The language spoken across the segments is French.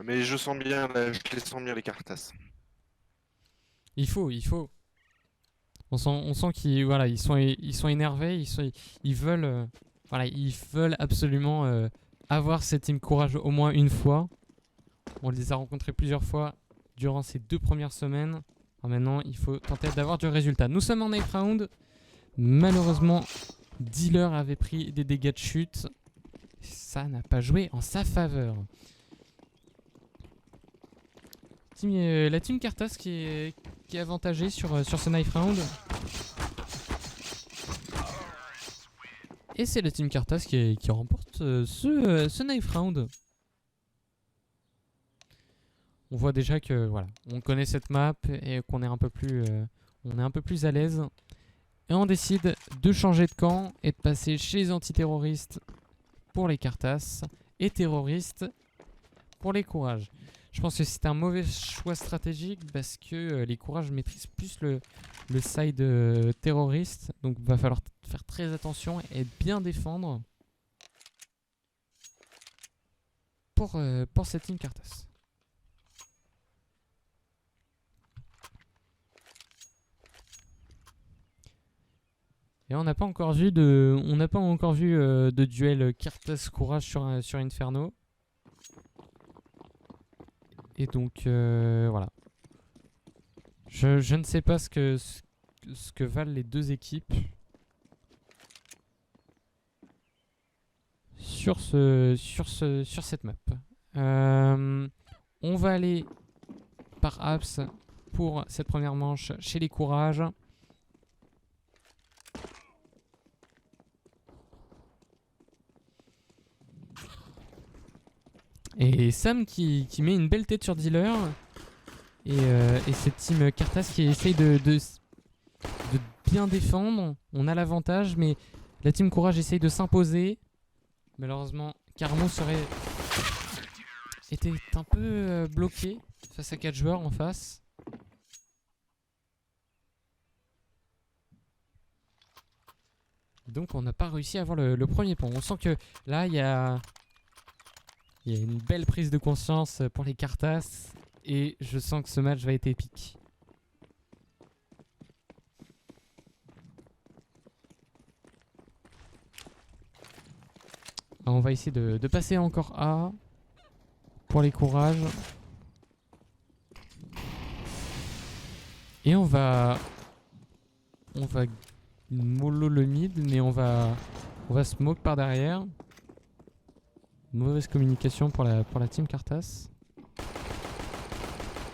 Mais je les sens bien les Cartas. Il faut. On sent qu'ils voilà, ils sont énervés, ils veulent, voilà, ils veulent absolument avoir cette team courage au moins une fois. On les a rencontrés plusieurs fois durant ces 2 premières semaines. Alors maintenant, il faut tenter d'avoir du résultat. Nous sommes en 9 round. Malheureusement, Dealer avait pris des dégâts de chute. Ça n'a pas joué en sa faveur. La team Kartas qui est avantagée sur ce knife round. Et c'est la team Kartas qui remporte ce knife round. On voit déjà que voilà, on connaît cette map et qu'on est on est un peu plus à l'aise. Et on décide de changer de camp et de passer chez les antiterroristes pour les Kartas et terroristes pour les courages. Je pense que c'est un mauvais choix stratégique parce que les courages maîtrisent plus le side terroriste. Donc il va falloir faire très attention et bien défendre pour cette team Kartas. Et on n'a pas encore vu de duel Kartas courage sur Inferno. Et donc voilà. Je ne sais pas ce que valent les deux équipes sur cette map. On va aller par Abs pour cette première manche chez les courages. Et Sam qui met une belle tête sur Dealer. Et cette team Kartas qui essaye de bien défendre. On a l'avantage, mais la team Courage essaye de s'imposer. Malheureusement, Carmo était un peu bloqué face à 4 joueurs en face. Donc on n'a pas réussi à avoir le premier point. On sent que là, il y a une belle prise de conscience pour les Kartas. Et je sens que ce match va être épique. Alors on va essayer de passer encore A pour les courages. Et on va mollo le mid, mais on va smoke par derrière. Mauvaise communication pour la team Kartas.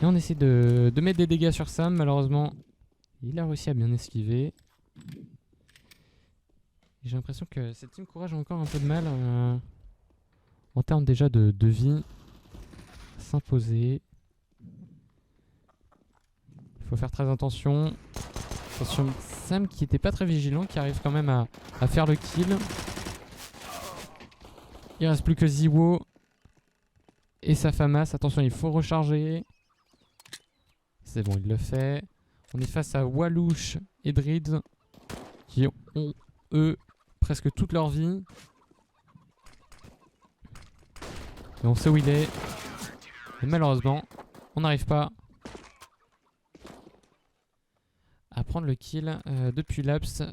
Et on essaie de mettre des dégâts sur Sam. Malheureusement, il a réussi à bien esquiver. J'ai l'impression que cette team courage a encore un peu de mal en termes déjà de vie à s'imposer. Il faut faire très attention. Attention, Sam qui était pas très vigilant, qui arrive quand même à faire le kill. Il reste plus que Ziwo et sa Famas. Attention, il faut recharger. C'est bon, il le fait. On est face à Walouche et Drid qui ont, eux, presque toute leur vie. Et on sait où il est. Et malheureusement, on n'arrive pas à prendre le kill depuis Laps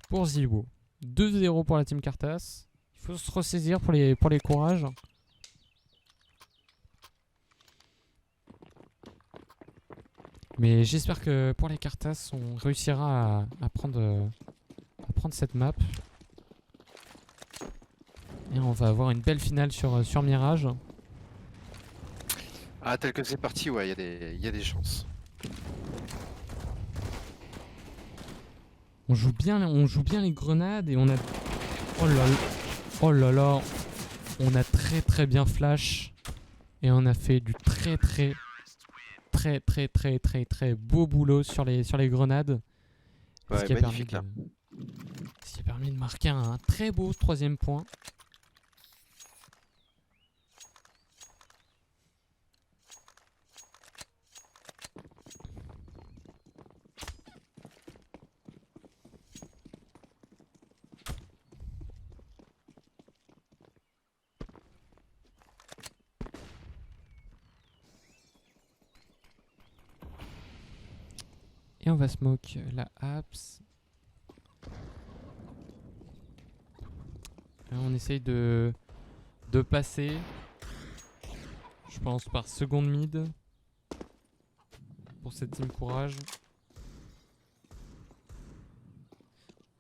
pour Ziwo. 2-0 pour la team Kartas. Il faut se ressaisir pour les courages. Mais j'espère que pour les Kartas, on réussira à prendre cette map. Et on va avoir une belle finale sur Mirage. Ah, tel que c'est parti, ouais, il y a des chances. On joue bien les grenades et on a... Oh là là, oh là là. On a très très bien flash. Et on a fait du très beau boulot sur les grenades. Ce Ouais, qui a permis magnifique là. de marquer un très beau troisième point. Et on va smoke la apps. Et on essaye de passer. Je pense par seconde mid. Pour cette team courage.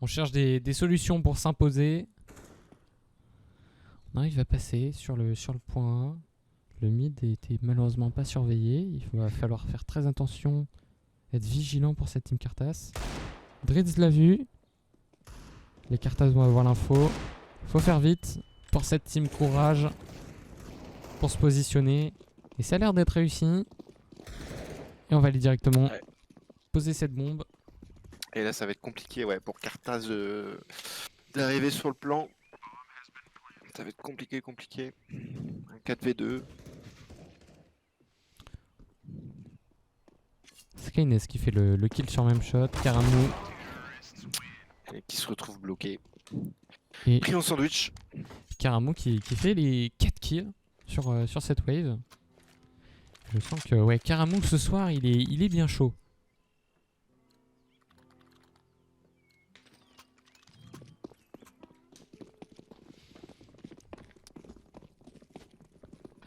On cherche des solutions pour s'imposer. On arrive à passer sur le point A. Le mid était malheureusement pas surveillé. Il va falloir faire très attention. Être vigilant pour cette team Cartas. Dritz l'a vu. Les Cartas vont avoir l'info. Faut faire vite pour cette team courage. Pour se positionner. Et ça a l'air d'être réussi. Et on va aller directement poser cette bombe. Et là, ça va être compliqué pour Cartas d'arriver sur le plan. Ça va être compliqué. Un 4v2. Skynes qui fait le kill sur même shot. Karamou. Et qui se retrouve bloqué. Et Pris en sandwich. Karamou qui fait les 4 kills sur cette wave. Je sens que Karamou ce soir il est bien chaud.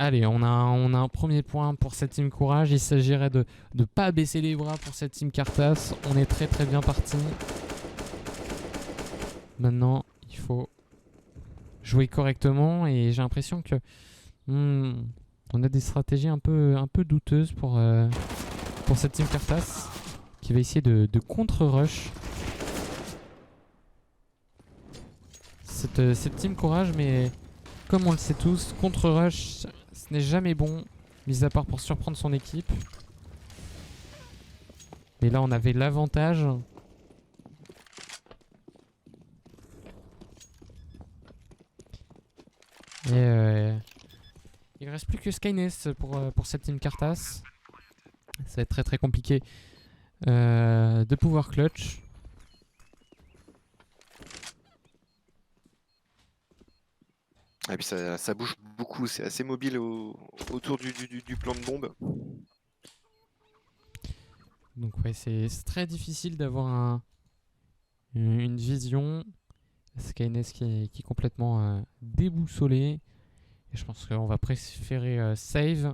Allez, on a un premier point pour cette team courage. Il s'agirait de ne pas baisser les bras pour cette team Cartas. On est très très bien parti. Maintenant, il faut jouer correctement. Et j'ai l'impression que on a des stratégies un peu douteuses pour cette team Cartas. Qui va essayer de contre-rush cette team courage. Mais comme on le sait tous, contre-rush... ce n'est jamais bon, mis à part pour surprendre son équipe. Mais là, on avait l'avantage. Et il ne reste plus que Skynes pour cette team Cartas. Ça va être très très compliqué de pouvoir clutch. Et puis ça bouge beaucoup, c'est assez mobile autour du plan de bombe. Donc c'est très difficile d'avoir une vision. Skynes qui est complètement déboussolé. Et je pense qu'on va préférer save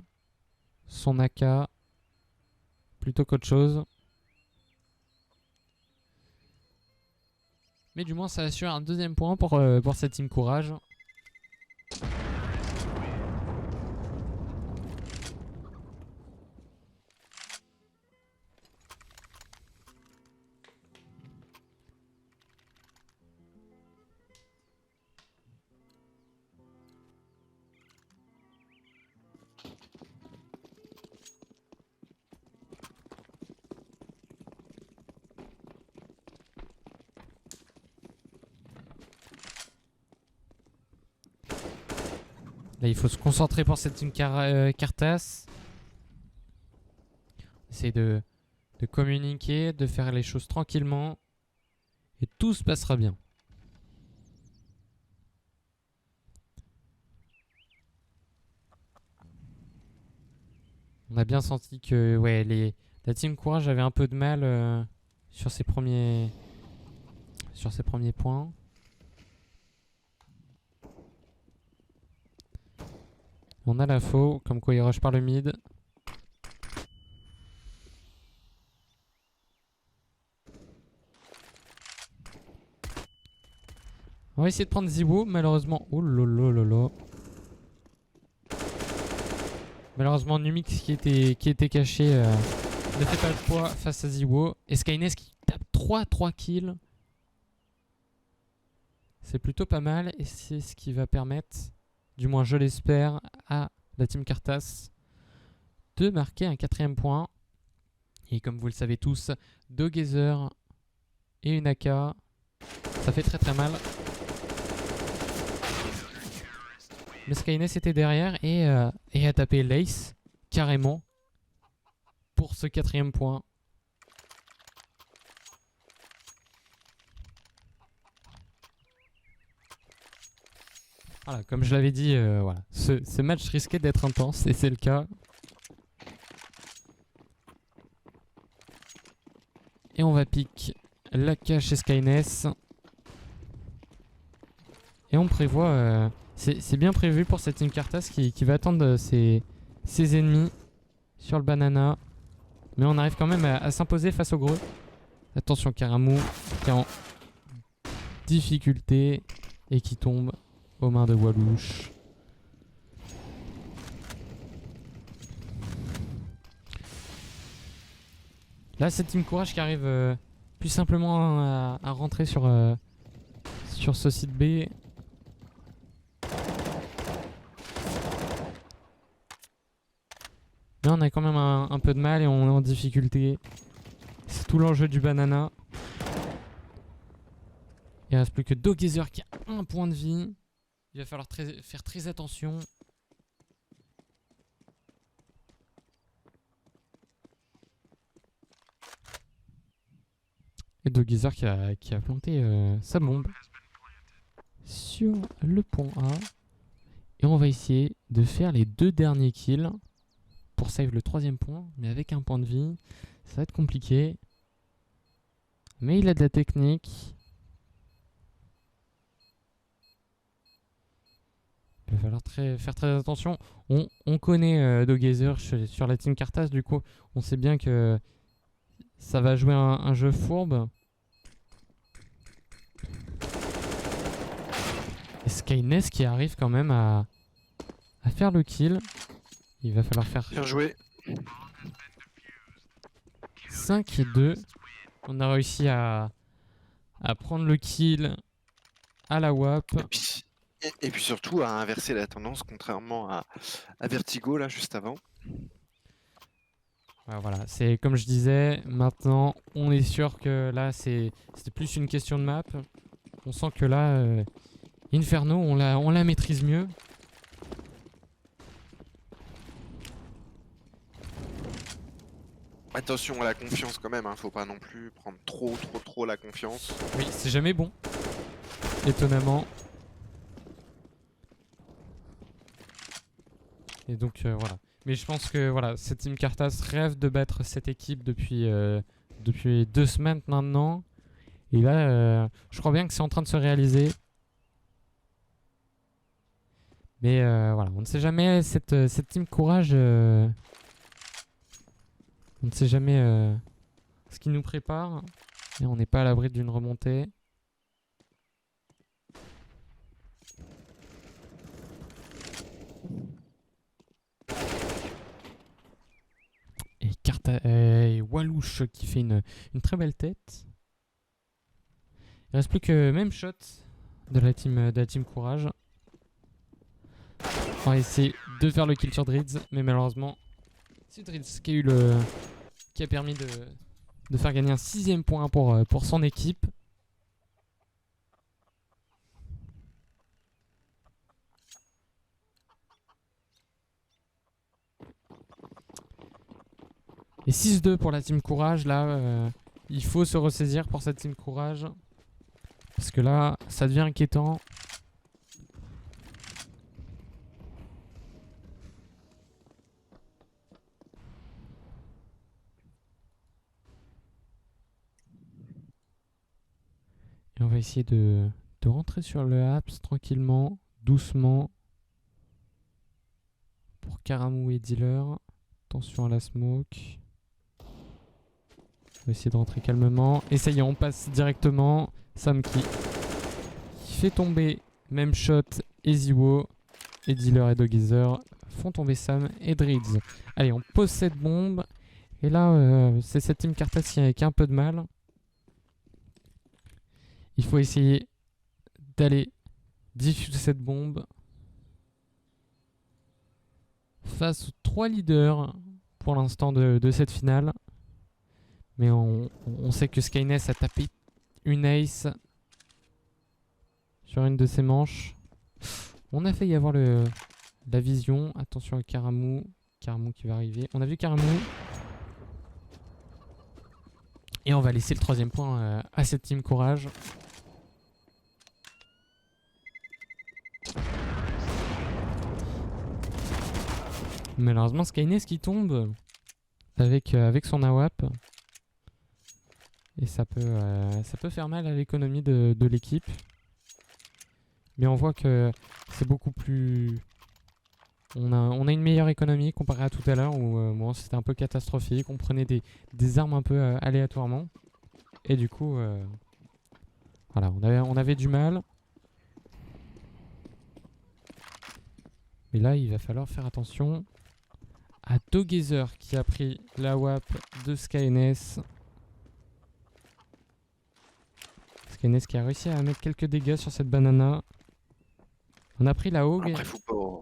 son AK plutôt qu'autre chose. Mais du moins ça assure un deuxième point pour cette team courage. Là, il faut se concentrer pour cette team Cartas. Essayer de communiquer, de faire les choses tranquillement. Et tout se passera bien. On a bien senti que la team courage avait un peu de mal sur ses premiers points. On a l'info, comme quoi il rush par le mid. On va essayer de prendre Ziwo, malheureusement. Oh lolo. Malheureusement, Numix qui était caché ne fait pas le poids face à Ziwo. Et Skynes qui tape 3 kills. C'est plutôt pas mal et c'est ce qui va permettre, du moins je l'espère, à la team Cartas de marquer un 4ème point. Et comme vous le savez tous, 2 Geyser et une AK, ça fait très très mal. Mais Skynes était derrière et a tapé l'Ace carrément pour ce 4ème point. Voilà, comme je l'avais dit, voilà. Ce match risquait d'être intense et c'est le cas. Et on va pique la cache chez Skyness. Et on prévoit... c'est bien prévu pour cette team Cartas qui va attendre ses ennemis sur le banana. Mais on arrive quand même à s'imposer face au gros. Attention Karamou qui est en difficulté et qui tombe aux mains de Walouche. Là c'est Team Courage qui arrive plus simplement à rentrer sur ce site B. Là on a quand même un peu de mal et on est en difficulté. C'est tout l'enjeu du banana. Il ne reste plus que Dogazer qui a 1 point de vie. Il va falloir faire très attention. Et Dogazer qui a planté sa bombe sur le point A. Et on va essayer de faire les 2 derniers kills pour save le 3e point. Mais avec 1 point de vie, ça va être compliqué. Mais il a de la technique. Il va falloir faire très attention. On connaît Dogazer sur la team Cartas, du coup on sait bien que ça va jouer un jeu fourbe. Et Skyness qui arrive quand même à faire le kill. Il va falloir faire Bien joué. 5 et 2. On a réussi à prendre le kill à la WAP. Et puis surtout à inverser la tendance, contrairement à Vertigo là juste avant. Ouais, voilà, c'est comme je disais, maintenant on est sûr que là c'était plus une question de map. On sent que là, Inferno, on la maîtrise mieux. Attention à la confiance quand même, hein. Faut pas non plus prendre trop la confiance. Oui, c'est jamais bon, étonnamment. Et donc voilà. Mais je pense que voilà, cette team Cartas rêve de battre cette équipe depuis 2 semaines maintenant. Et là, je crois bien que c'est en train de se réaliser. Mais voilà, on ne sait jamais, cette team Courage, on ne sait jamais ce qui nous prépare. Et on n'est pas à l'abri d'une remontée. Et Walouche qui fait une très belle tête. Il reste plus que même shot de la team Courage. On va essayer de faire le kill sur Drids, mais malheureusement c'est Drids qui a permis de faire gagner un 6e point pour son équipe. Et 6-2 pour la team Courage. Là, il faut se ressaisir pour cette team Courage. Parce que là, ça devient inquiétant. Et on va essayer de rentrer sur le apps tranquillement, doucement. Pour Karamou et Dealer. Attention à la smoke. On va essayer de rentrer calmement. Et ça y est, on passe directement. Sam qui fait tomber même shot et Ziwo. Et Dealer et Dogazer font tomber Sam et Drids. Allez, on pose cette bombe. Et là, c'est cette team Cartas qui a un peu de mal. Il faut essayer d'aller diffuser cette bombe face aux 3 leaders pour l'instant de cette finale. Mais on sait que Skyness a tapé une ace sur une de ses manches. On a failli avoir la vision. Attention à Karamou. Karamou qui va arriver. On a vu Karamou. Et on va laisser le 3e point à cette team Courage. Malheureusement Skyness qui tombe avec son AWAP. Et ça peut faire mal à l'économie de l'équipe. Mais on voit que c'est beaucoup plus... On a une meilleure économie comparé à tout à l'heure où bon, c'était un peu catastrophique. On prenait des armes un peu aléatoirement. Et du coup, voilà, on avait du mal. Mais là, il va falloir faire attention à Together qui a pris la WAP de Skynes. Skynes qui a réussi à mettre quelques dégâts sur cette banana. On a pris la Hog. Après, faut pas...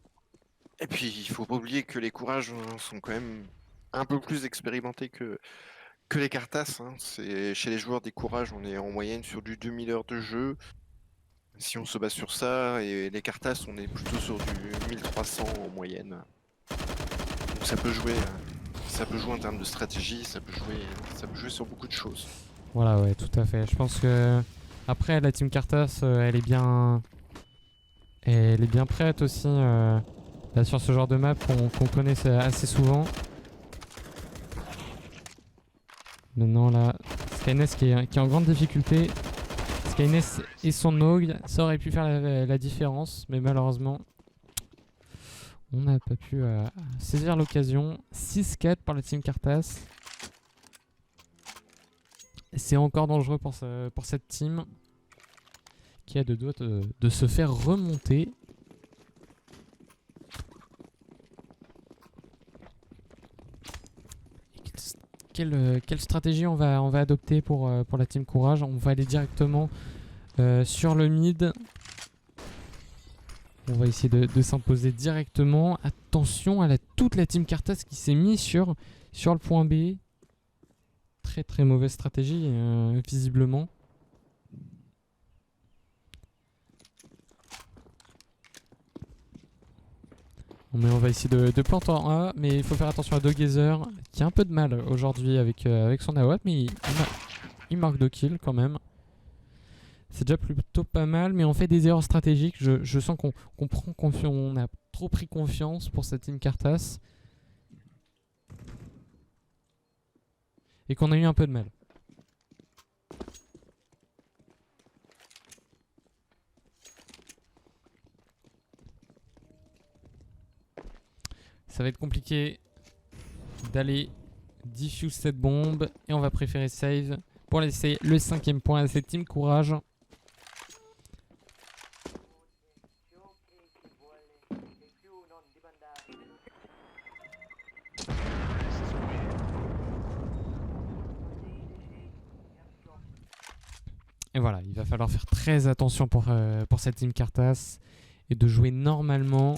Et puis, il faut pas oublier que les courages sont quand même un peu plus expérimentés que les cartasses. Hein. Chez les joueurs des courages, on est en moyenne sur du 2000 heures de jeu. Si on se base sur ça, et les cartasses, on est plutôt sur du 1300 en moyenne. Donc ça peut jouer en termes de stratégie, ça peut jouer sur beaucoup de choses. Voilà, ouais, tout à fait. Je pense que après la team Cartas, elle est bien prête aussi là, sur ce genre de map qu'on connaît assez souvent. Maintenant là, Skynes qui est en grande difficulté. Skynes et son Hog, ça aurait pu faire la différence, mais malheureusement, on n'a pas pu saisir l'occasion. 6-4 par la team Cartas. C'est encore dangereux pour cette team qui a de doigts de se faire remonter. Quelle stratégie on va adopter pour la team Courage? On va aller directement sur le mid. On va essayer de s'imposer directement. Attention à toute la team Cartas qui s'est mise sur le point B. Très très mauvaise stratégie visiblement. Mais on va essayer de planter en A, mais il faut faire attention à Together qui a un peu de mal aujourd'hui avec son AWP, mais il marque 2 kills quand même. C'est déjà plutôt pas mal, mais on fait des erreurs stratégiques. Je sens qu'on prend confiance, on a trop pris confiance pour cette team Cartas. Et qu'on a eu un peu de mal. Ça va être compliqué d'aller diffuse cette bombe. Et on va préférer save pour laisser le 5e point à cette team Courage. Et voilà, il va falloir faire très attention pour cette team Cartas et de jouer normalement.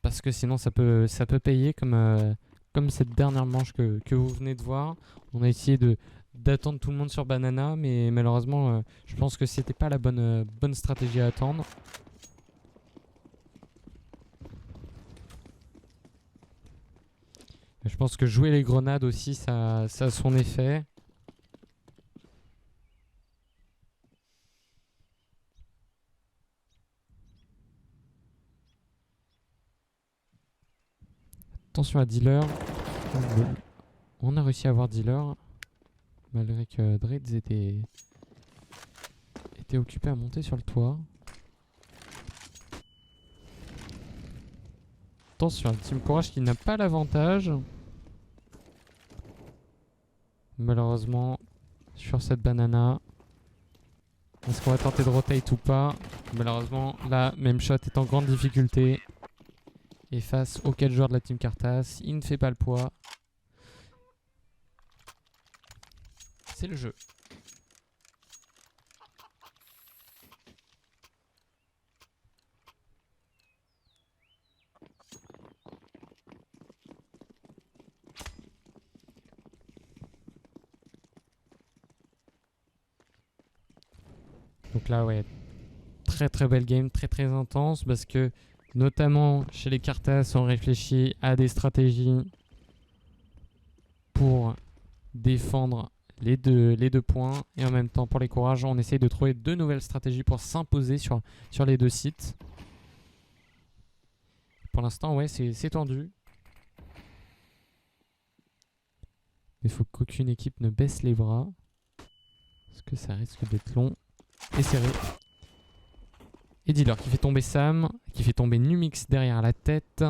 Parce que sinon ça peut payer comme cette dernière manche que vous venez de voir. On a essayé d'attendre tout le monde sur Banana, mais malheureusement je pense que c'était pas la bonne stratégie à attendre. Je pense que jouer les grenades aussi ça a son effet. Attention à Dealer. On a réussi à avoir Dealer. Malgré que Dreads était occupé à monter sur le toit. Attention, un Team Courage qui n'a pas l'avantage. Malheureusement, sur cette banana. Est-ce qu'on va tenter de rotate ou pas? Malheureusement, là, même shot est en grande difficulté. Et face aux 4 joueurs de la team Cartas, il ne fait pas le poids. C'est le jeu. Donc là, ouais, très très belle game, très très intense parce que notamment chez les Cartas, on réfléchit à des stratégies pour défendre les deux points. Et en même temps, pour les Courages, on essaye de trouver de nouvelles stratégies pour s'imposer sur les deux sites. Pour l'instant, ouais, c'est tendu. Il faut qu'aucune équipe ne baisse les bras. Parce que ça risque d'être long et serré. Et Dealer qui fait tomber Sam, qui fait tomber Numix derrière la tête.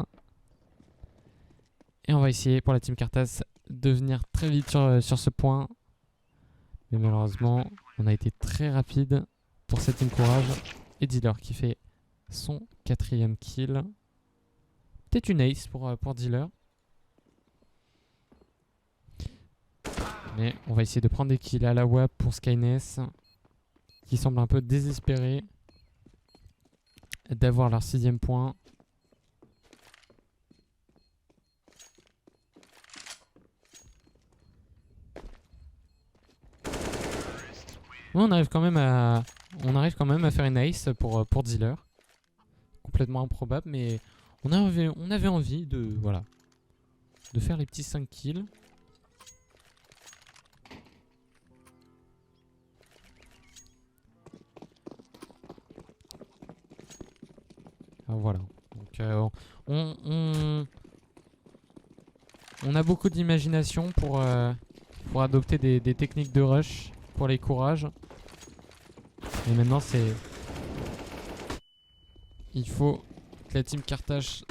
Et on va essayer pour la team Cartas de venir très vite sur ce point. Mais malheureusement, on a été très rapide pour cette team Courage. Et Dealer qui fait son 4e kill. Peut-être une ace pour Dealer. Mais on va essayer de prendre des kills à la WAP pour Skyness, qui semble un peu désespéré d'avoir leur 6e point. Ouais, on arrive quand même à faire une ace pour Dealer. Complètement improbable, mais on avait envie de faire les petits 5 kills. Ah, voilà. Donc on a beaucoup d'imagination pour adopter des techniques de rush pour les courages. Et maintenant il faut que la team Cartas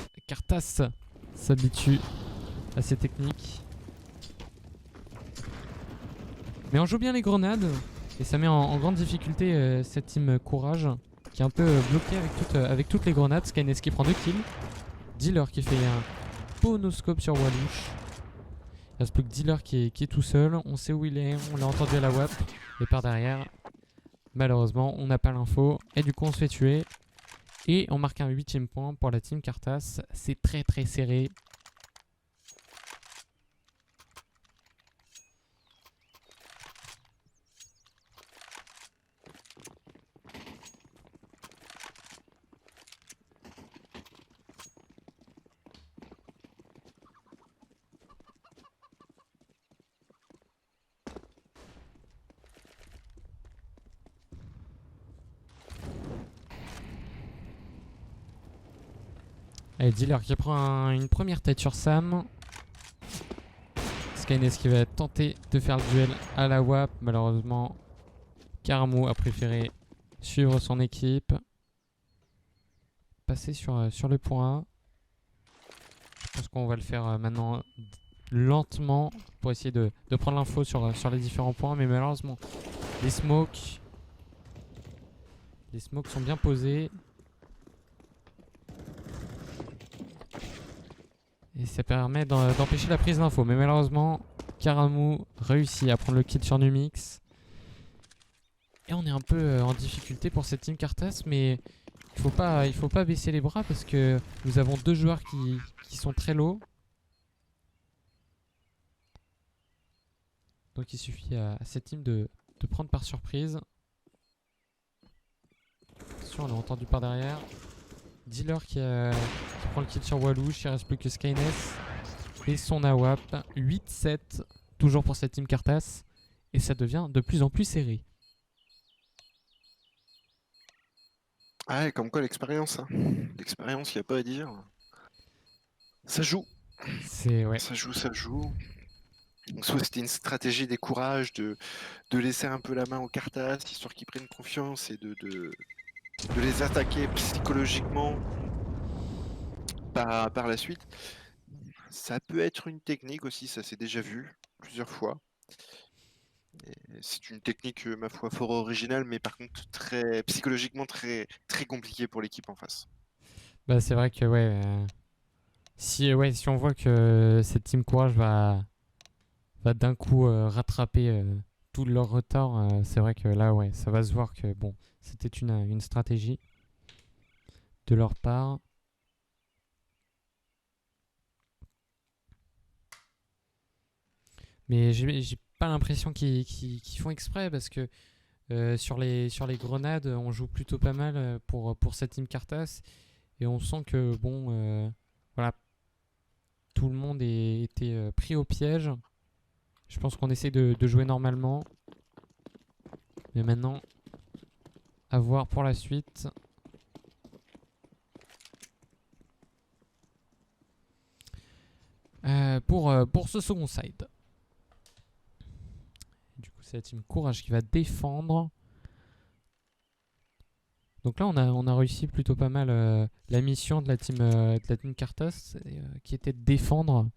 s'habitue à ces techniques. Mais on joue bien les grenades et ça met en grande difficulté cette team courage qui est un peu bloquée avec toutes les grenades. Skyness qui prend 2 kills. Dealer qui fait un ponoscope sur Walouche. Il reste plus que Dealer qui est tout seul. On sait où il est, on l'a entendu à la WAP. Et par derrière, malheureusement, on n'a pas l'info. Et du coup, on se fait tuer. Et on marque un 8e point pour la team Cartas. C'est très très serré. Allez, Dealer qui prend une première tête sur Sam. Skyness qui va tenter de faire le duel à la WAP. Malheureusement, Karamo a préféré suivre son équipe. Passer sur le point A. Je pense qu'on va le faire maintenant lentement pour essayer de prendre l'info sur les différents points. Mais malheureusement, les smokes sont bien posés. Et ça permet d'empêcher la prise d'info. Mais malheureusement, Karamo réussit à prendre le kill sur Numix. Et on est un peu en difficulté pour cette team Cartas. Mais il faut pas baisser les bras parce que nous avons 2 joueurs qui sont très low. Donc il suffit à cette team de prendre par surprise. Attention, on l'a entendu par derrière. Dealer qui prend le kill sur Walouche. Il reste plus que Skyness et son AWAP. 8-7 toujours pour cette team Cartas. Et ça devient de plus en plus serré. Ah, comme quoi l'expérience. Hein. L'expérience, il n'y a pas à dire. Ça joue. Ouais. Ça joue. Donc, soit c'était une stratégie des courages de laisser un peu la main aux Cartas, histoire qu'ils prennent confiance et de les attaquer psychologiquement par la suite. Ça peut être une technique aussi, ça s'est déjà vu plusieurs fois. C'est une technique, ma foi, fort originale, mais par contre psychologiquement très, très compliquée pour l'équipe en face. Bah c'est vrai que si on voit que cette team courage va d'un coup rattraper tout leur retard, c'est vrai que là ça va se voir que bon, c'était une stratégie de leur part. Mais j'ai pas l'impression qu'ils font exprès parce que sur les grenades, on joue plutôt pas mal pour cette team Cartas et on sent que bon, voilà, tout le monde était pris au piège. Je pense qu'on essaie de jouer normalement, mais maintenant, à voir pour la suite. Pour ce second side. c'est la team Courage qui va défendre. Donc là, on a réussi plutôt pas mal la mission de la team Cartas, qui était de défendre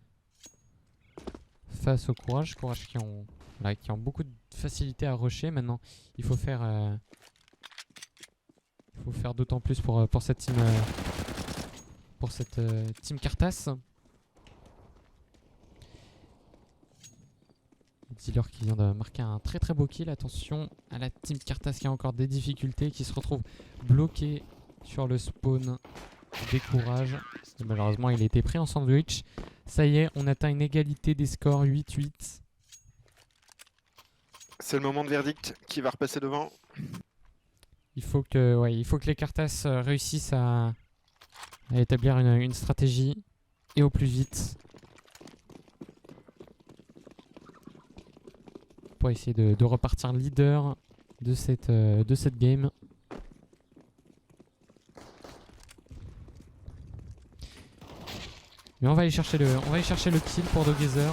face au Courage. Courage qui ont beaucoup de facilité à rusher. Maintenant, il faut faire d'autant plus pour cette team, team Cartas. Dealer qui vient de marquer un très très beau kill. Attention à la team Cartas qui a encore des difficultés, qui se retrouve bloqué sur le spawn des Courages. Et malheureusement, il a été pris en sandwich. Ça y est, on atteint une égalité des scores 8-8. C'est le moment de verdict. Qui va repasser devant? Il faut que les Cartas réussissent à établir une stratégie et au plus vite pour essayer de repartir leader de cette game. Mais on va aller chercher le kill pour Dogezer.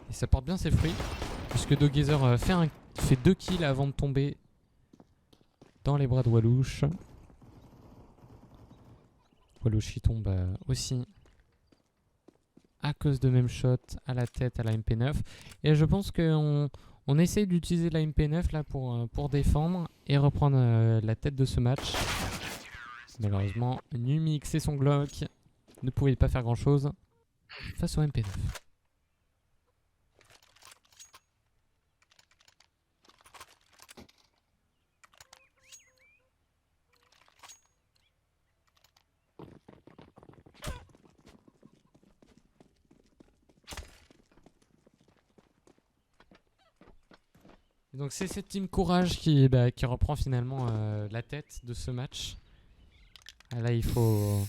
Et ça porte bien ses fruits, puisque Dogezer fait 2 kills avant de tomber dans les bras de Walouche. Walouche qui tombe aussi à cause de même shot à la tête à la MP9. Et je pense qu'on essaye d'utiliser la MP9 là pour défendre et reprendre la tête de ce match. Malheureusement, Numix et son Glock ne pouvaient pas faire grand chose face au MP9. Et donc c'est cette team Courage qui reprend finalement la tête de ce match. Ah, là il faut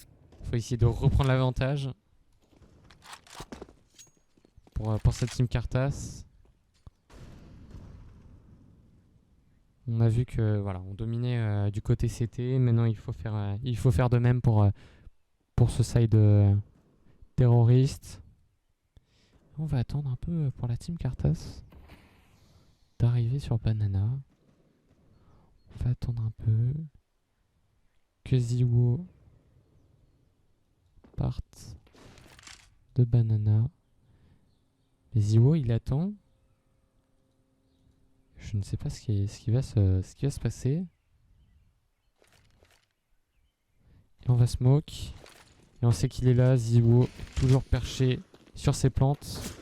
essayer de reprendre l'avantage pour cette team Cartas. On a vu que voilà, on dominait du côté CT. Maintenant il faut faire de même pour ce side terroriste. On va attendre un peu pour la team Cartas d'arriver sur Banana. On va attendre un peu que Ziwo parte de Banana. Mais Ziwo il attend. Je ne sais pas ce qui va se passer. Et on va smoke. Et on sait qu'il est là, Ziwo, toujours perché sur ses plantes.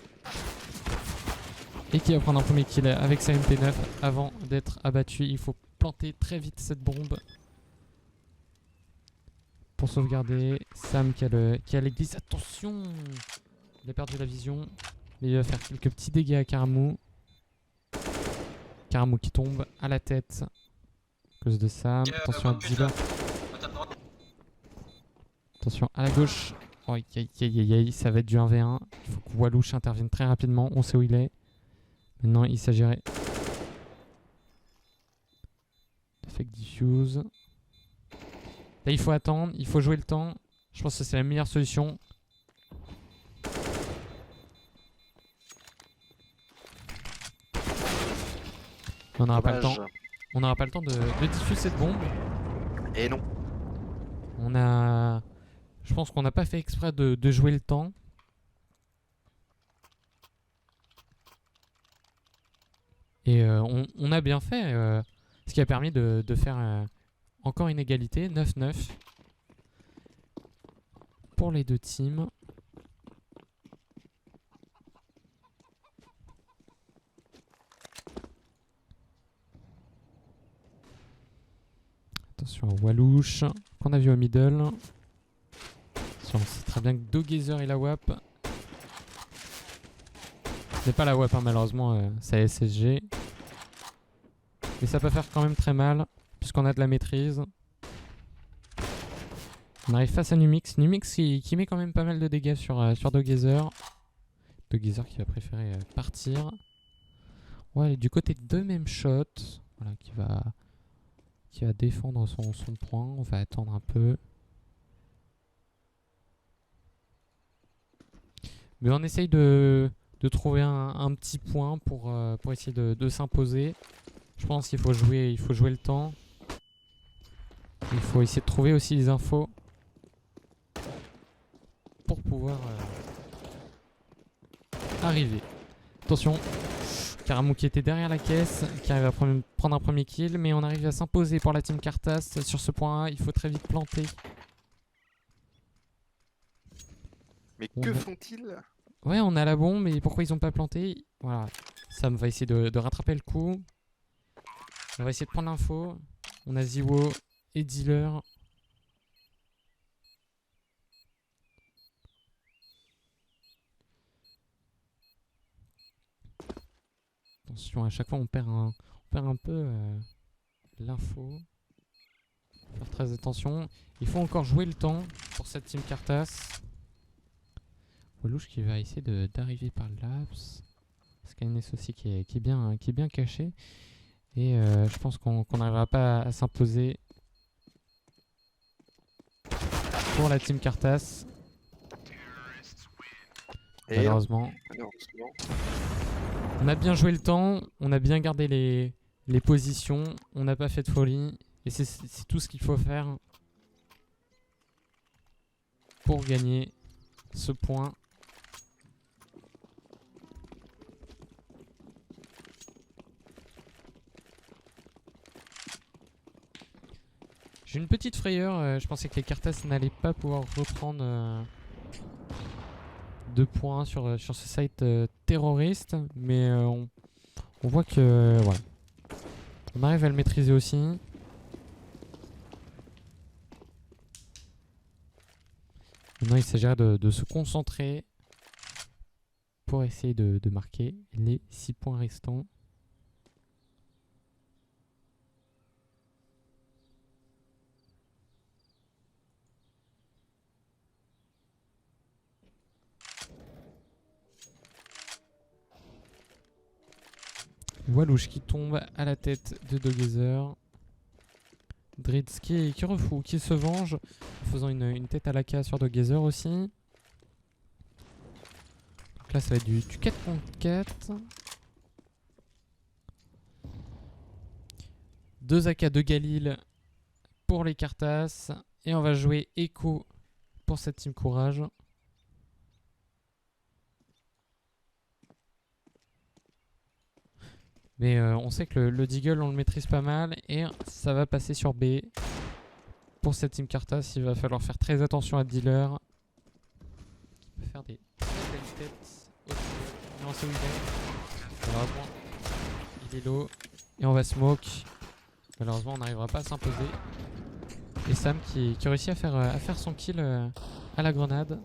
Et qui va prendre un premier kill avec sa MP9 avant d'être abattu. Il faut planter très vite cette bombe pour sauvegarder. Sam qui a l'église. Attention! Il a perdu la vision. Mais il va faire quelques petits dégâts à Karamou. Karamou qui tombe à la tête à cause de Sam. Attention à Dealer. Attention à la gauche. Oh, aïe, ça va être du 1v1. Il faut que Walouche intervienne très rapidement. On sait où il est. Maintenant, il s'agirait de fake diffuse. Là, il faut attendre. Il faut jouer le temps. Je pense que c'est la meilleure solution. On n'aura pas le temps. On n'aura pas le temps de diffuser cette bombe. Et non. Je pense qu'on n'a pas fait exprès de jouer le temps. Et on a bien fait. Ce qui a permis de faire encore une égalité. 9-9. Pour les deux teams. Attention à Walouche, qu'on a vu au middle. Attention, on sait très bien que Dogezer et la WAP. C'est pas la WAP hein, malheureusement, c'est SSG. Mais ça peut faire quand même très mal, puisqu'on a de la maîtrise. On arrive face à Numix. Numix qui met quand même pas mal de dégâts sur Dogezer. Dogezer qui va préférer partir. Ouais, du côté de même shot. Voilà, qui va défendre son point. On va attendre un peu. Mais on essaye de de trouver un petit point pour essayer de s'imposer. Je pense qu'il faut jouer le temps. Il faut essayer de trouver aussi les infos pour pouvoir arriver. Attention, Karamou qui était derrière la caisse, qui arrive à prendre un premier kill, mais on arrive à s'imposer pour la team Karthas sur ce point. Il faut très vite planter. Mais que font-ils? Ouais, on a la bombe, mais pourquoi ils ont pas planté? Voilà, Sam va essayer de rattraper le coup. On va essayer de prendre l'info. On a Ziwo et Dealer. Attention, à chaque fois on perd un peu l'info. Faire très attention. Il faut encore jouer le temps pour cette team Karthas. Walouche qui va essayer d'arriver par l'Aps. Skynes aussi qui est bien caché. Et je pense qu'on n'arrivera pas à s'imposer pour la team Karthas. Malheureusement. On a bien joué le temps, on a bien gardé les positions, on n'a pas fait de folie. Et c'est tout ce qu'il faut faire pour gagner ce point. J'ai une petite frayeur, je pensais que les Karthas n'allaient pas pouvoir reprendre 2 points sur ce site terroriste, mais on voit que voilà. On arrive à le maîtriser aussi. Maintenant il s'agira de se concentrer pour essayer de marquer les 6 points restants. Walouche qui tombe à la tête de Dogezer. Dritz qui refoue, qui se venge en faisant une tête à la K sur Dogezer aussi. Donc là ça va être du 4 contre 4. 2 AK de Galil pour les Karthas. Et on va jouer Echo pour cette team Courage. Mais on sait que le Deagle on le maîtrise pas mal et ça va passer sur B. Pour cette team Karthas, il va falloir faire très attention à Dealer. Il peut faire des très belles têtes au Deagle. Non, c'est malheureusement, il est low. Et on va smoke. Malheureusement, on n'arrivera pas à s'imposer. Et Sam qui réussit à faire son kill à la grenade.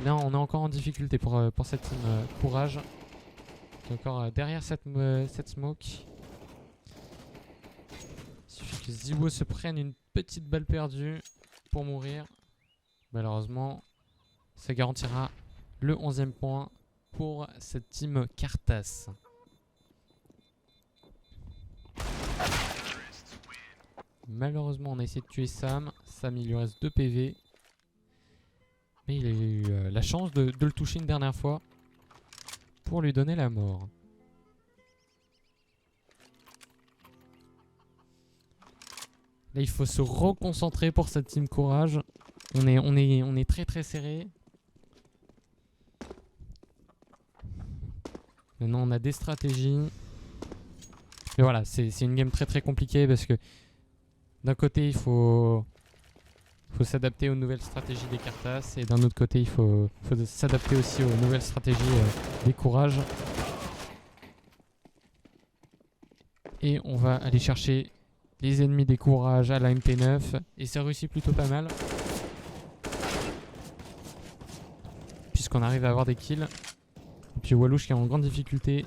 Là, on est encore en difficulté pour cette team Courage. Encore derrière cette smoke. Il suffit que Ziwo se prenne une petite balle perdue pour mourir. Malheureusement, ça garantira le 11e point pour cette team Karthas. Malheureusement, on a essayé de tuer Sam. Sam, il lui reste 2 PV. Mais il a eu la chance de le toucher une dernière fois pour lui donner la mort. Là, il faut se reconcentrer pour cette team Courage. On est très très serré. Maintenant, on a des stratégies. Mais voilà, c'est une game très très compliquée parce que d'un côté, il faut s'adapter aux nouvelles stratégies des Karthas et d'un autre côté, il faut s'adapter aussi aux nouvelles stratégies des Courage. Et on va aller chercher les ennemis des Courage à la MP9 et ça réussit plutôt pas mal. Puisqu'on arrive à avoir des kills. Et puis Walouche qui est en grande difficulté.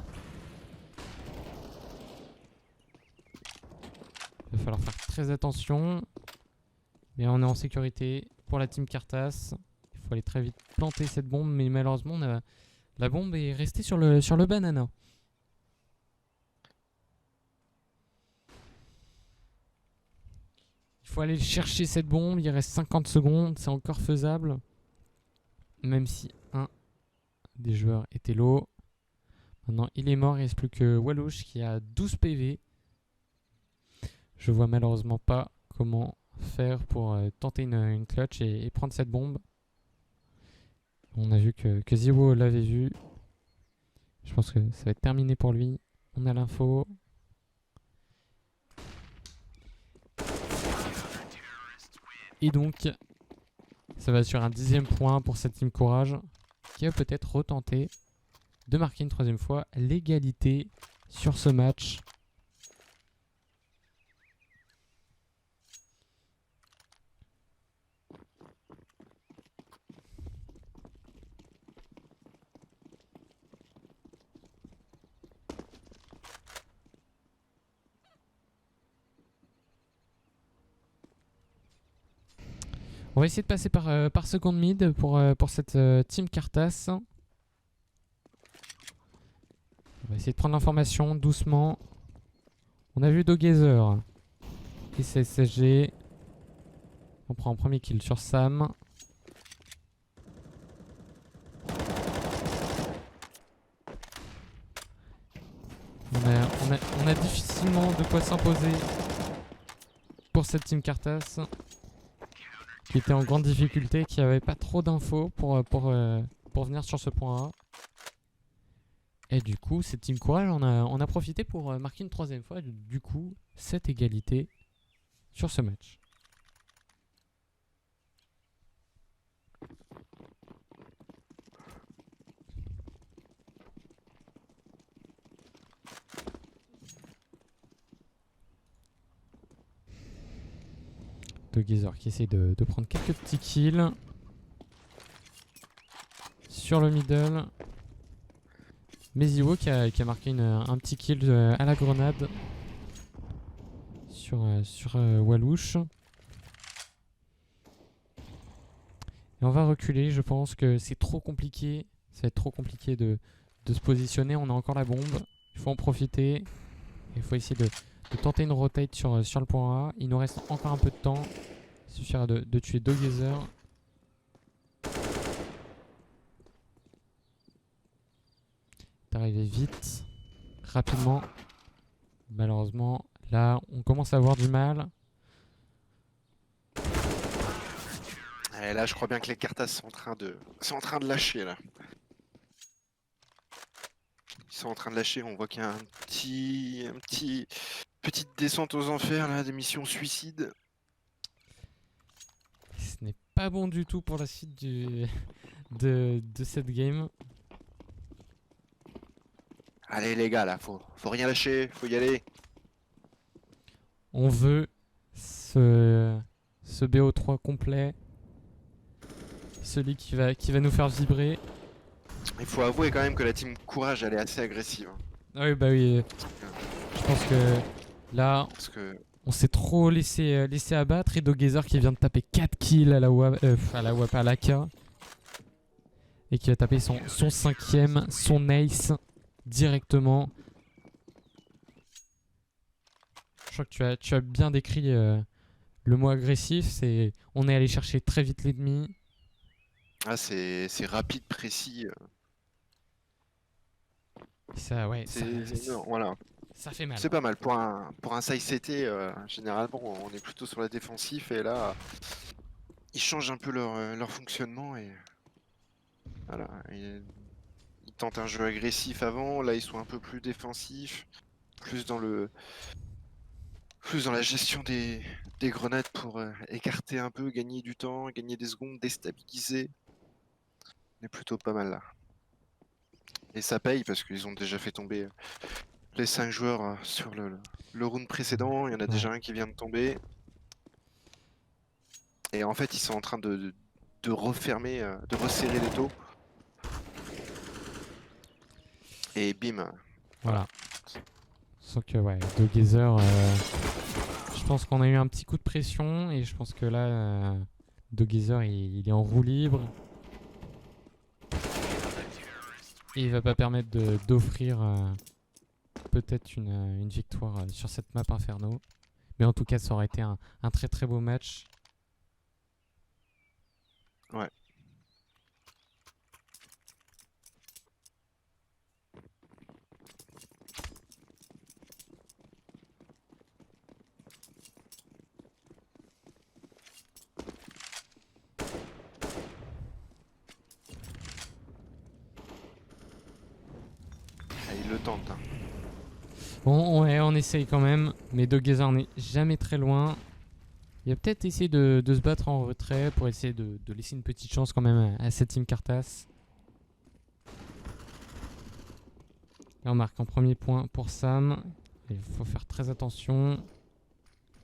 Il va falloir faire très attention. Mais on est en sécurité pour la team Karthas. Il faut aller très vite planter cette bombe. Mais malheureusement, la bombe est restée sur le banana. Il faut aller chercher cette bombe. Il reste 50 secondes. C'est encore faisable. Même si un des joueurs était low. Maintenant, il est mort. Il reste plus que Walouche qui a 12 PV. Je vois malheureusement pas comment faire pour tenter une clutch et prendre cette bombe. On a vu que Ziwo l'avait vu. Je pense que ça va être terminé pour lui. On a l'info. Et donc, ça va sur un 10e point pour cette team Courage qui va peut-être retenter de marquer une 3e fois l'égalité sur ce match. On va essayer de passer par seconde mid pour cette team Cartas. On va essayer de prendre l'information doucement. On a vu Dogazer et CSSG. On prend un premier kill sur Sam. On a difficilement de quoi s'imposer pour cette team Cartas qui était en grande difficulté, qui avait pas trop d'infos pour venir sur ce point A. Et du coup, cette team Courage, on a profité pour marquer une 3e fois. Du coup, cette égalité sur ce match. Dogazer qui essaie de prendre quelques petits kills sur le middle. Meziwo qui a marqué un petit kill à la grenade sur Walouche. Et on va reculer, je pense que c'est trop compliqué. Ça va être trop compliqué de se positionner. On a encore la bombe. Il faut en profiter. Il faut essayer de tenter une rotate sur le point A. Il nous reste encore un peu de temps. Il suffira de tuer Dogazer. D'arriver vite, rapidement. Malheureusement, là, on commence à avoir du mal. Et là, je crois bien que les Cartas sont en train de lâcher là. Ils sont en train de lâcher. On voit qu'il y a petite descente aux enfers là, des missions suicides. Ce n'est pas bon du tout pour la suite de cette game. Allez les gars, là, faut rien lâcher, faut y aller. On veut ce BO3 complet. Celui qui va nous faire vibrer. Il faut avouer quand même que la team Courage, elle est assez agressive. Ah oui, bah oui. Je pense que là, Parce que on s'est trop laissé abattre. Et Dogazer qui vient de taper 4 kills à la WAP, à l'AK. Et qui va taper son 5ème, son ace directement. Je crois que tu as bien décrit le mot agressif. On est allé chercher très vite l'ennemi. ah, c'est rapide, précis. Ça, ouais, Non, voilà. ça fait mal. C'est pas mal. Pour un side CT, généralement, on est plutôt sur la défensif. Et là, ils changent un peu leur fonctionnement. Et voilà. Ils tentent un jeu agressif avant. Là, ils sont un peu plus défensifs. Plus dans la gestion des grenades pour écarter un peu, gagner du temps, gagner des secondes, déstabiliser. On est plutôt pas mal là. Et ça paye parce qu'ils ont déjà fait tomber les 5 joueurs sur le round précédent. Il y en a déjà un qui vient de tomber. Et en fait, ils sont en train de refermer, de resserrer les taux. Et bim. Voilà. Sauf que, ouais, Dogazer, je pense qu'on a eu un petit coup de pression. Et je pense que là, Dogazer, il est en roue libre. Et il va pas permettre d'offrir peut-être une victoire sur cette map Inferno. Mais en tout cas, ça aurait été un très très beau match. Ouais. il le tente. Hein. Bon, ouais, on essaye quand même. Mais Dogezer n'est jamais très loin. Il va peut-être essayer de se battre en retrait pour essayer de laisser une petite chance quand même à cette team Cartas. Là, on marque un premier point pour Sam. Il faut faire très attention.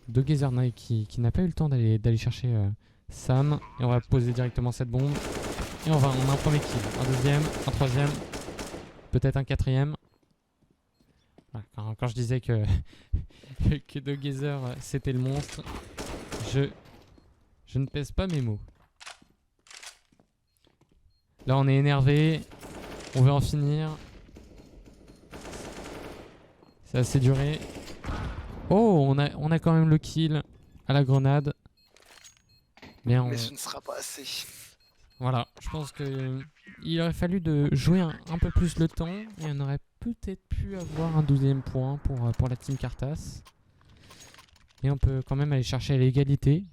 Dogezer Knight qui n'a pas eu le temps d'aller chercher Sam. Et on va poser directement cette bombe. Et on a un premier kill. Un deuxième, un troisième. Peut-être un quatrième. Voilà, quand je disais que, que Dogezer c'était le monstre, je ne pèse pas mes mots. Là on est énervé. On veut en finir. C'est assez duré. Oh, on a quand même le kill à la grenade. Mais ce ne sera pas assez. Voilà, je pense que il aurait fallu de jouer un peu plus le temps et on aurait peut-être pu avoir un 12e point pour la team Cartas. Et on peut quand même aller chercher l'égalité.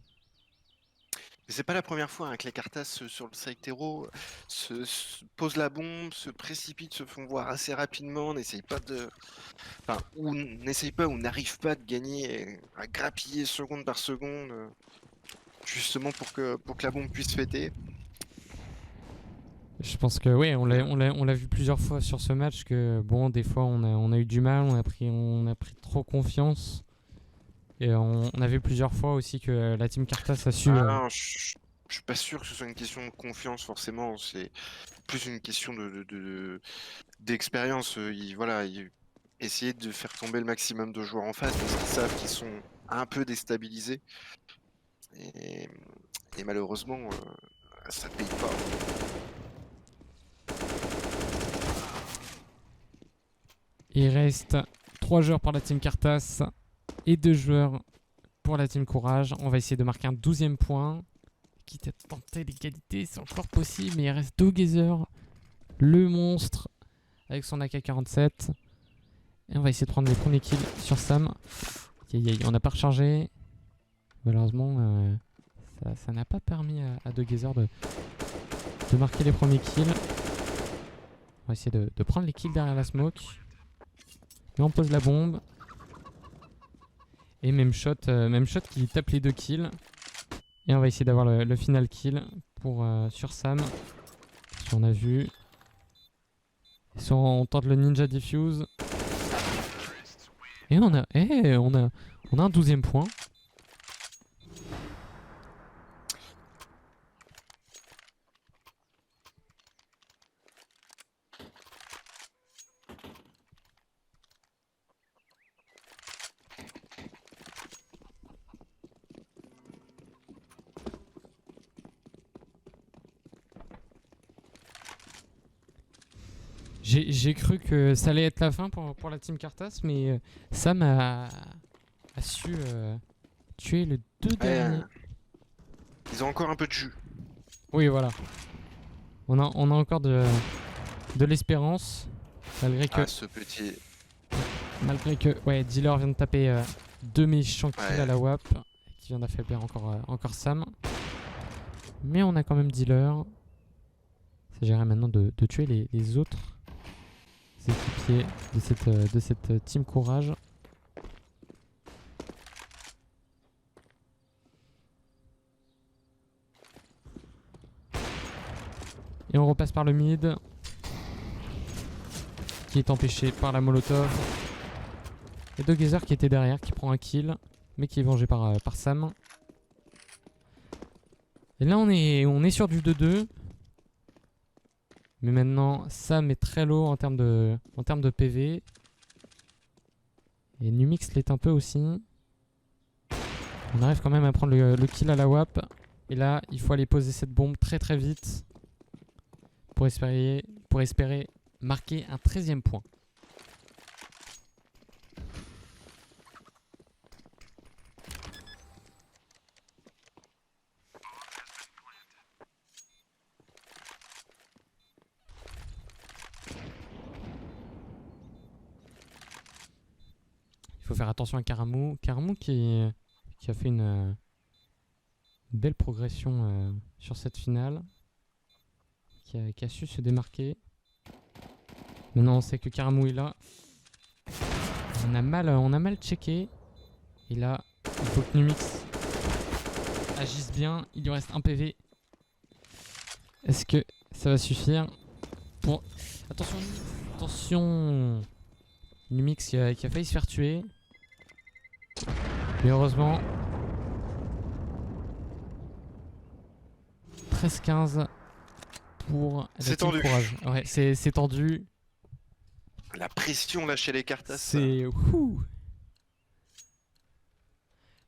Mais c'est pas la première fois que les Cartas sur le Sectero se posent la bombe, se précipitent, se font voir assez rapidement, n'essayent pas ou n'arrivent pas de gagner, à grappiller seconde par seconde, justement pour que la bombe puisse fêter. Je pense que oui, on l'a vu plusieurs fois sur ce match que bon, des fois on a eu du mal, on a pris trop confiance. Et on a vu plusieurs fois aussi que la team Cartas a su. Non, je suis pas sûr que ce soit une question de confiance forcément, c'est plus une question d'expérience. Essayer de faire tomber le maximum de joueurs en face parce qu'ils savent qu'ils sont un peu déstabilisés. Et malheureusement, ça paye pas. Il reste 3 joueurs pour la team Cartas et 2 joueurs pour la team Courage. On va essayer de marquer un 12e point. Quitte à tenter l'égalité, c'est encore possible. Mais il reste Dogezer, le monstre, avec son AK-47. Et on va essayer de prendre les premiers kills sur Sam. On n'a pas rechargé. Malheureusement, ça n'a pas permis à Dogezer de marquer les premiers kills. On va essayer de prendre les kills derrière la smoke. Et on pose la bombe. Et même shot qui tape les 2 kills. Et on va essayer d'avoir le final kill sur Sam. Si on a vu. Si on tente le ninja diffuse. Et on a un 12e point. J'ai cru que ça allait être la fin pour la team Cartas, mais Sam a su tuer les 2 derniers. Ils ont encore un peu de jus. Oui, voilà. On a encore de l'espérance, malgré que... ce petit... Malgré que, ouais, Dealer vient de taper 2 méchants kills à la WAP, qui vient d'affaiblir encore Sam. Mais on a quand même Dealer. Il s'agirait maintenant de tuer les autres équipiers de cette team Courage. Et on repasse par le mid, qui est empêché par la Molotov. Et Dogezer qui était derrière, qui prend un kill, mais qui est vengé par Sam. Et là on est sur du 2-2. Mais maintenant, Sam est très low en termes de PV. Et Numix l'est un peu aussi. On arrive quand même à prendre le kill à la WAP. Et là, il faut aller poser cette bombe très très vite pour espérer marquer un 13e point. Il faut faire attention à Karamou. Karamou qui a fait une belle progression sur cette finale. Qui a su se démarquer. Maintenant on sait que Karamou est là. On a mal checké. Et là, il faut que Numix agisse bien. Il lui reste un PV. Est-ce que ça va suffire pour... Attention Numix. Attention Numix qui a failli se faire tuer. Mais heureusement... 13-15 pour la C'est team tendu. Courage. Ouais, c'est tendu. La pression là chez les Cartas. C'est... Ouh.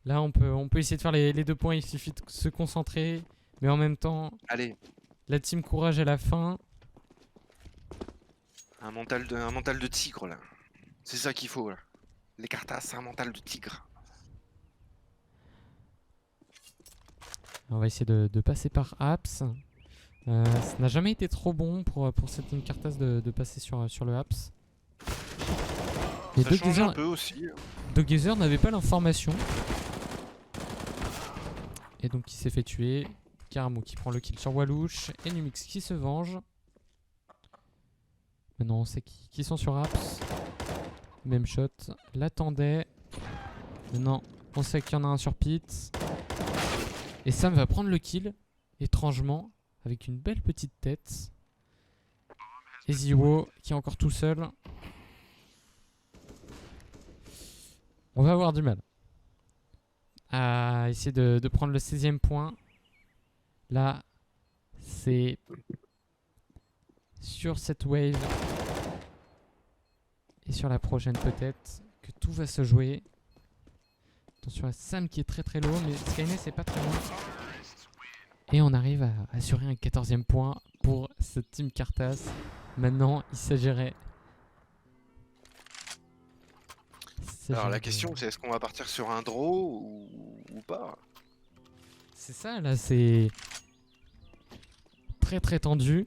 Là, on peut essayer de faire les 2 points. Il suffit de se concentrer. Mais en même temps, Allez, la team Courage à la fin. un mental de tigre là. C'est ça qu'il faut là. Les Cartas, c'est un mental de tigre. On va essayer de passer par Apps. Ça n'a jamais été trop bon pour cette team Cartas de passer sur le Apps. Et Ça change un peu aussi. Doggazer n'avait pas l'information. Et donc il s'est fait tuer. Karamou qui prend le kill sur Walouch. Et Numix qui se venge. Maintenant on sait qui sont sur Apps. Même shot. L'attendait. Maintenant on sait qu'il y en a un sur Pit. Et Sam va prendre le kill. Étrangement. Avec une belle petite tête. Et Ziwo qui est encore tout seul. On va avoir du mal à essayer de prendre le 16e point. Là, c'est sur cette wave et sur la prochaine peut-être que tout va se jouer. Attention à Sam qui est très très low, mais Skynet c'est pas très loin. Et on arrive à assurer un 14e point pour cette team Cartas. Maintenant, il s'agirait... Alors la question c'est est-ce qu'on va partir sur un draw ou pas? C'est ça là, c'est très très tendu.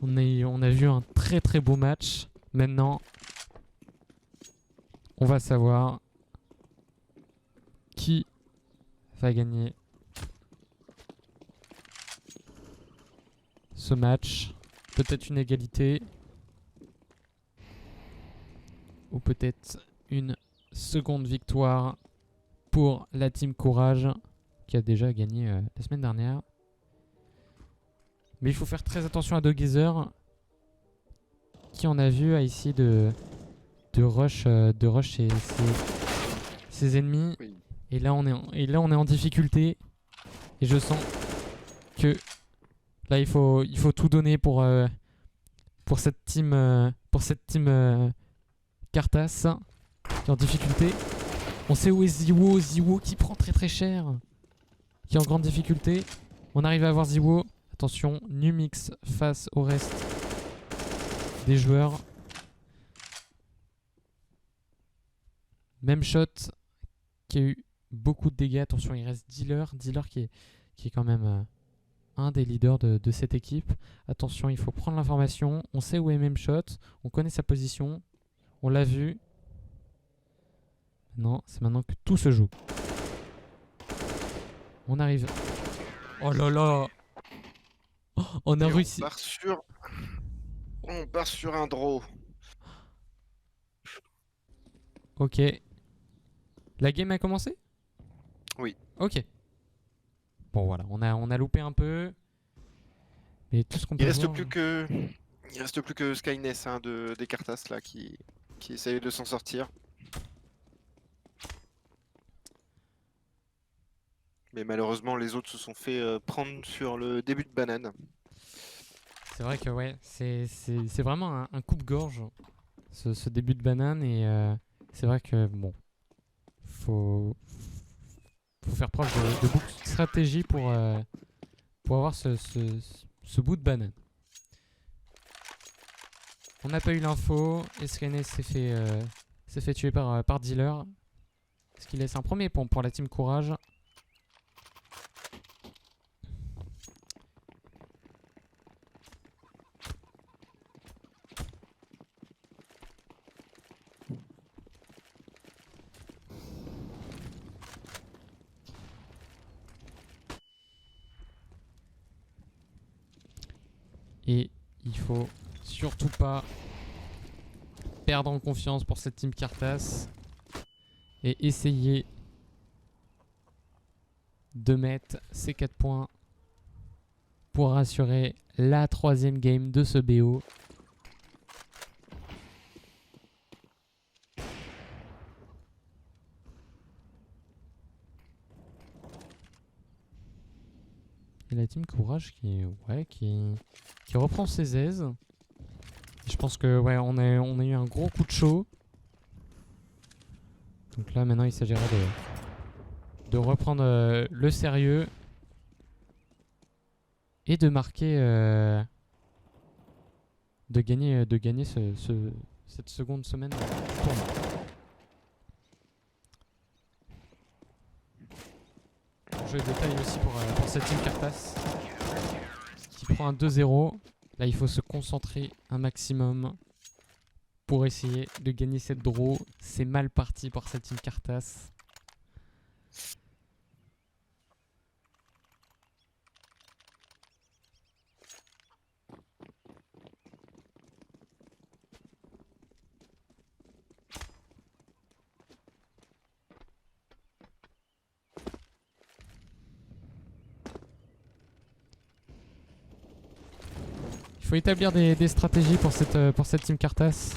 On a vu un très très beau match. Maintenant, on va savoir qui va gagner ce match. Peut-être une égalité. Ou peut-être une seconde victoire pour la team Courage qui a déjà gagné la semaine dernière. Mais il faut faire très attention à Doggazer qui on a vu a essayé de rush ses ennemis. Oui. Et là on est en difficulté. Et je sens que là il faut tout donner pour cette team Cartas qui est en difficulté. On sait où est Ziwo qui prend très très cher, qui est en grande difficulté. On arrive à avoir Ziwo. Attention, Numix face au reste des joueurs. Même shot qui a eu beaucoup de dégâts. Attention, il reste Dealer qui est quand même un des leaders de cette équipe. Attention, il faut prendre l'information. On sait où est Même shot, on connaît sa position, on l'a vu. Non, c'est maintenant que tout se joue. On arrive. Oh là là. Oh, on a réussi. On part sur un draw. Ok. La game a commencé? Oui. Ok. Bon voilà, on a loupé un peu. Mais tout ce qu'on peut Il reste voir... plus que Skynet hein, des Cartas là qui essaye de s'en sortir. Mais malheureusement les autres se sont fait prendre sur le début de banane. C'est vrai que ouais, c'est vraiment un coupe-gorge ce début de banane et c'est vrai que bon, faut faire preuve de beaucoup de stratégie pour avoir ce bout de banane. On n'a pas eu l'info et Skynet s'est fait tuer par Dealer. Ce qui laisse un premier point pour la team Courage. Et il faut surtout pas perdre en confiance pour cette team Cartas et essayer de mettre ces 4 points pour assurer la 3e game de ce BO. Et la team Courage qui reprend ses aises. Je pense que on a eu un gros coup de chaud. Donc là maintenant il s'agirait de reprendre le sérieux et de marquer, de gagner cette seconde semaine de tournoi. Jeu de détail aussi pour cette team Cartas qui prend un 2-0. Là il faut se concentrer un maximum pour essayer de gagner cette draw. C'est mal parti pour cette team Cartas. Il faut établir des stratégies pour cette team Cartas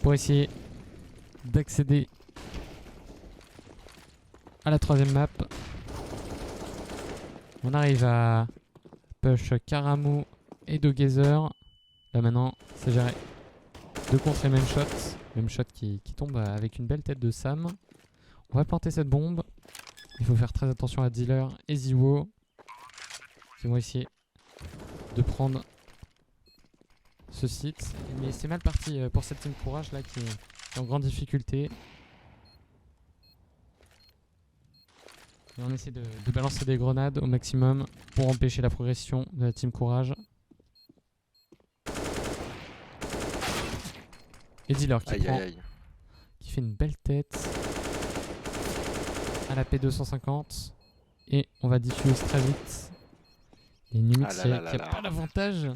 pour essayer d'accéder à la 3e map. On arrive à push Karamu et Dogazer. Là maintenant, c'est géré de contrer même shot. Même shot qui tombe avec une belle tête de Sam. On va planter cette bombe. Il faut faire très attention à Dealer et Ziwo qui vont essayer de prendre ce site. Mais c'est mal parti pour cette team Courage là qui est en grande difficulté. Et on essaie de balancer des grenades au maximum pour empêcher la progression de la team Courage. Et Dealer qui fait une belle tête à la P250. Et on va diffuse très vite. Et Numix qui a pas l'avantage.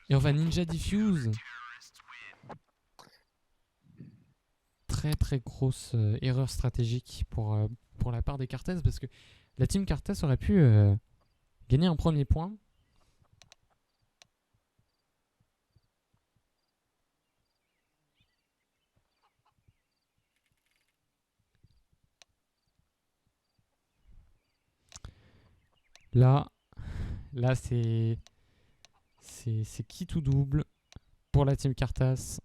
Et on va Ninja Diffuse. Très grosse erreur stratégique pour la part des Cartas parce que la team Cartas aurait pu gagner un premier point. Là c'est qui tout double pour la team Cartas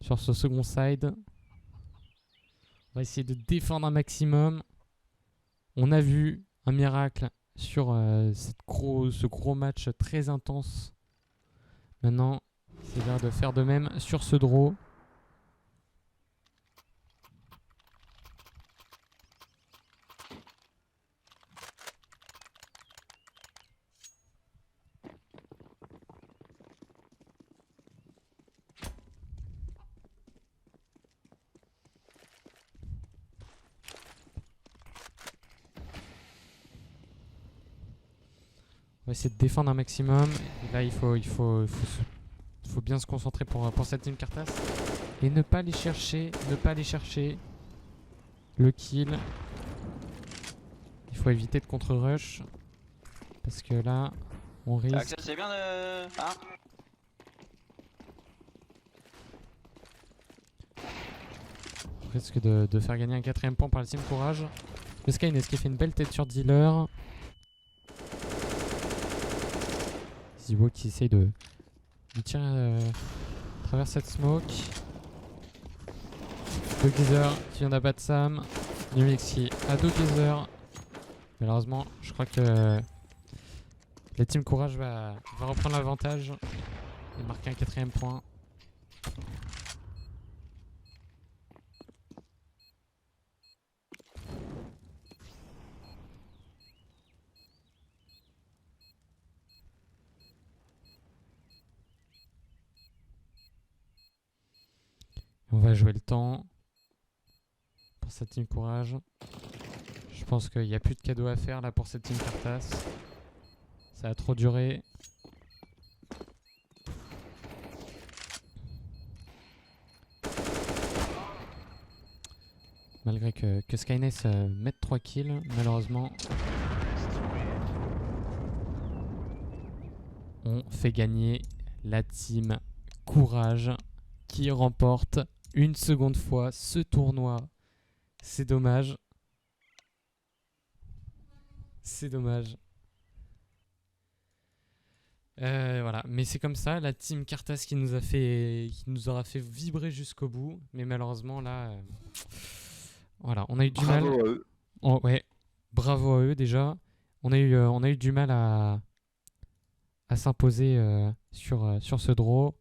sur ce second side. On va essayer de défendre un maximum. On a vu un miracle sur ce gros match très intense. Maintenant, c'est l'heure de faire de même sur ce draw. On va essayer de défendre un maximum. Et là, il faut bien se concentrer pour cette team Cartas. Et ne pas aller chercher le kill. Il faut éviter de contre-rush. Parce que là, on risque... Axel, c'est bien de... Hein? On risque de faire gagner un 4ème point par la team Courage. Le Skynes qui fait une belle tête sur Dealer. Ziwo qui essaye de tirer à travers cette smoke. Dogazer qui vient d'abattre Sam. Numix qui a Dogazer. Malheureusement, je crois que la team Courage va reprendre l'avantage et marquer un 4ème point. On va jouer le temps pour cette team Courage. Je pense qu'il n'y a plus de cadeaux à faire là pour cette team Cartas. Ça a trop duré. Malgré que Skyness mette 3 kills, malheureusement, on fait gagner la team Courage qui remporte une seconde fois ce tournoi. C'est dommage. C'est dommage. Voilà, mais c'est comme ça, la team Cartas qui nous aura fait vibrer jusqu'au bout, mais malheureusement là, voilà, on a eu du mal. Bravo à eux. Oh, ouais, bravo à eux déjà. On a eu du mal à s'imposer sur ce draw.